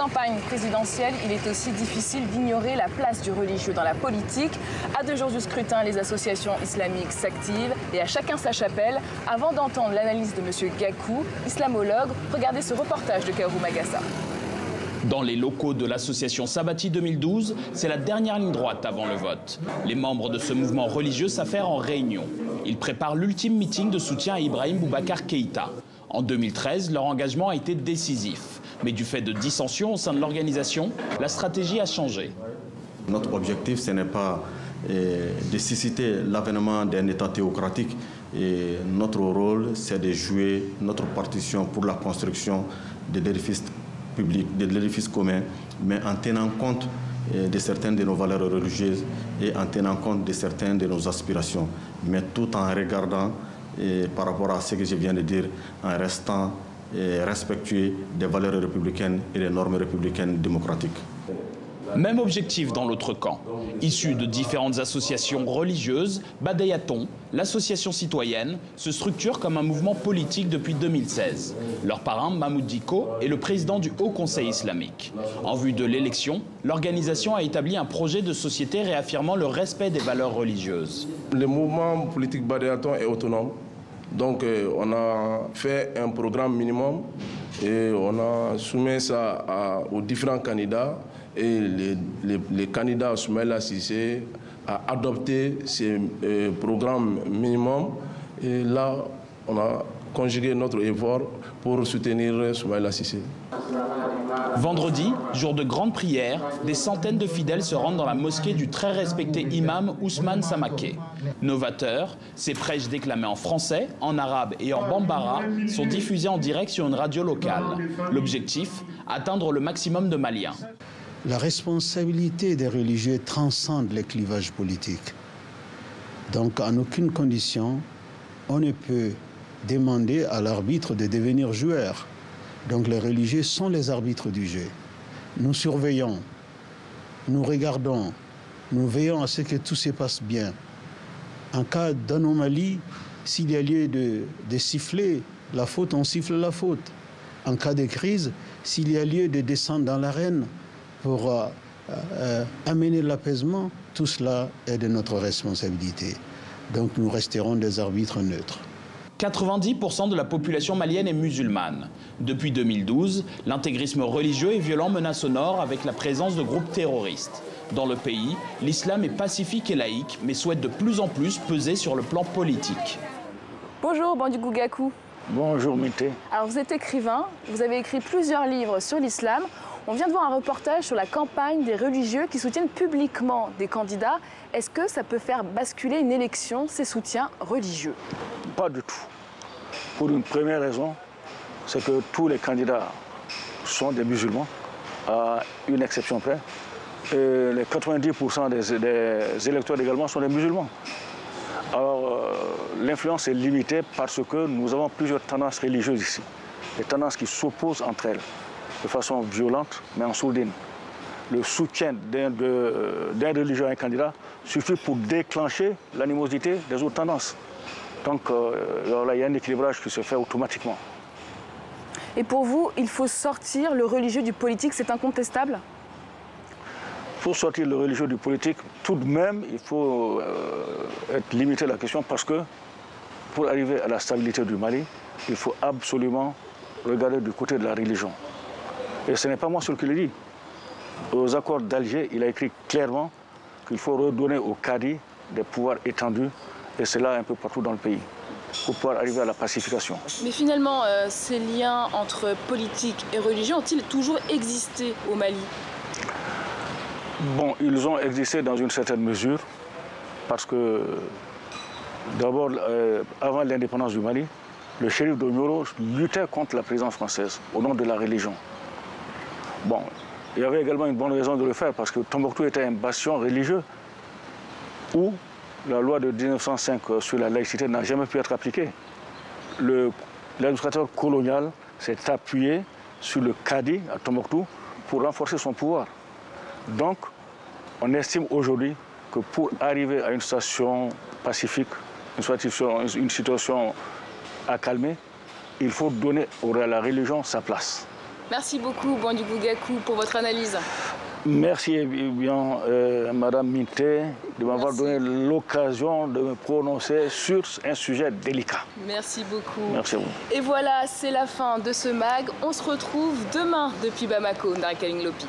campagne présidentielle, il est aussi difficile d'ignorer la place du religieux dans la politique. À 2 jours du scrutin, les associations islamiques s'activent et à chacun sa chapelle. Avant d'entendre l'analyse de M. Gakou, islamologue, regardez ce reportage de Kaoru Magassa. Dans les locaux de l'association Sabati 2012, c'est la dernière ligne droite avant le vote. Les membres de ce mouvement religieux s'affairent en réunion. Ils préparent l'ultime meeting de soutien à Ibrahim Boubacar Keïta. En 2013, leur engagement a été décisif. Mais du fait de dissensions au sein de l'organisation, la stratégie a changé. Notre objectif, ce n'est pas de susciter l'avènement d'un État théocratique. Et notre rôle, c'est de jouer notre partition pour la construction de l'édifice public, de l'édifice commun, mais en tenant compte de certaines de nos valeurs religieuses et en tenant compte de certaines de nos aspirations, mais tout en regardant par rapport à ce que je viens de dire, en restant respectueux des valeurs républicaines et des normes républicaines démocratiques. Même objectif dans l'autre camp. Issu de différentes associations religieuses, Badayaton, l'association citoyenne, se structure comme un mouvement politique depuis 2016. Leur parrain, Mahmoud Diko, est le président du Haut Conseil islamique. En vue de l'élection, l'organisation a établi un projet de société réaffirmant le respect des valeurs religieuses. Le mouvement politique Badayaton est autonome. Donc on a fait un programme minimum et on a soumis ça aux différents candidats. Et les candidats Soumaïla Cissé a adopté ces programmes minimums. Et là, on a conjugué notre effort pour soutenir Soumaïla Cissé. Vendredi, jour de grande prière, des centaines de fidèles se rendent dans la mosquée du très respecté imam Ousmane Samaké. Novateur, ces prêches déclamés en français, en arabe et en bambara sont diffusés en direct sur une radio locale. L'objectif, atteindre le maximum de Maliens. La responsabilité des religieux transcende les clivages politiques. Donc, en aucune condition, on ne peut demander à l'arbitre de devenir joueur. Donc, les religieux sont les arbitres du jeu. Nous surveillons, nous regardons, nous veillons à ce que tout se passe bien. En cas d'anomalie, s'il y a lieu de siffler la faute, on siffle la faute. En cas de crise, s'il y a lieu de descendre dans l'arène, pour amener l'apaisement, tout cela est de notre responsabilité. Donc nous resterons des arbitres neutres. 90% de la population malienne est musulmane. Depuis 2012, l'intégrisme religieux et violent menace au nord avec la présence de groupes terroristes. Dans le pays, l'islam est pacifique et laïque, mais souhaite de plus en plus peser sur le plan politique. Bonjour Bandugou Gakou. Bonjour Mété. Alors vous êtes écrivain, vous avez écrit plusieurs livres sur l'islam. On vient de voir un reportage sur la campagne des religieux qui soutiennent publiquement des candidats. Est-ce que ça peut faire basculer une élection, ces soutiens religieux? Pas du tout. Pour une première raison, c'est que tous les candidats sont des musulmans, à une exception près. Et les 90% des électeurs également sont des musulmans. Alors l'influence est limitée parce que nous avons plusieurs tendances religieuses ici. Des tendances qui s'opposent entre elles de façon violente, mais en sourdine. Le soutien d'un religieux à un candidat suffit pour déclencher l'animosité des autres tendances. Donc là, il y a un équilibrage qui se fait automatiquement. Et pour vous, il faut sortir le religieux du politique, c'est incontestable? Pour sortir le religieux du politique, tout de même, il faut être limité à la question parce que pour arriver à la stabilité du Mali, il faut absolument regarder du côté de la religion. Et ce n'est pas moi seul qui le dis. Aux accords d'Alger, il a écrit clairement qu'il faut redonner au Cadi des pouvoirs étendus, et c'est là un peu partout dans le pays, pour pouvoir arriver à la pacification. Mais finalement, ces liens entre politique et religion ont-ils toujours existé au Mali? Bon, ils ont existé dans une certaine mesure, parce que d'abord, avant l'indépendance du Mali, le shérif de Nioro luttait contre la présence française au nom de la religion. Bon, il y avait également une bonne raison de le faire parce que Tombouctou était un bastion religieux où la loi de 1905 sur la laïcité n'a jamais pu être appliquée. L'administrateur colonial s'est appuyé sur le Cadi à Tombouctou pour renforcer son pouvoir. Donc, on estime aujourd'hui que pour arriver à une situation pacifique, une situation à calmer, il faut donner à la religion sa place. Merci beaucoup, Bandibou Gakou, pour votre analyse. Merci bien, Madame Minté, de m'avoir donné l'occasion de me prononcer sur un sujet délicat. Merci beaucoup. Merci à vous. Et voilà, c'est la fin de ce MAG. On se retrouve demain depuis Bamako, Ndara Kaling Lopi.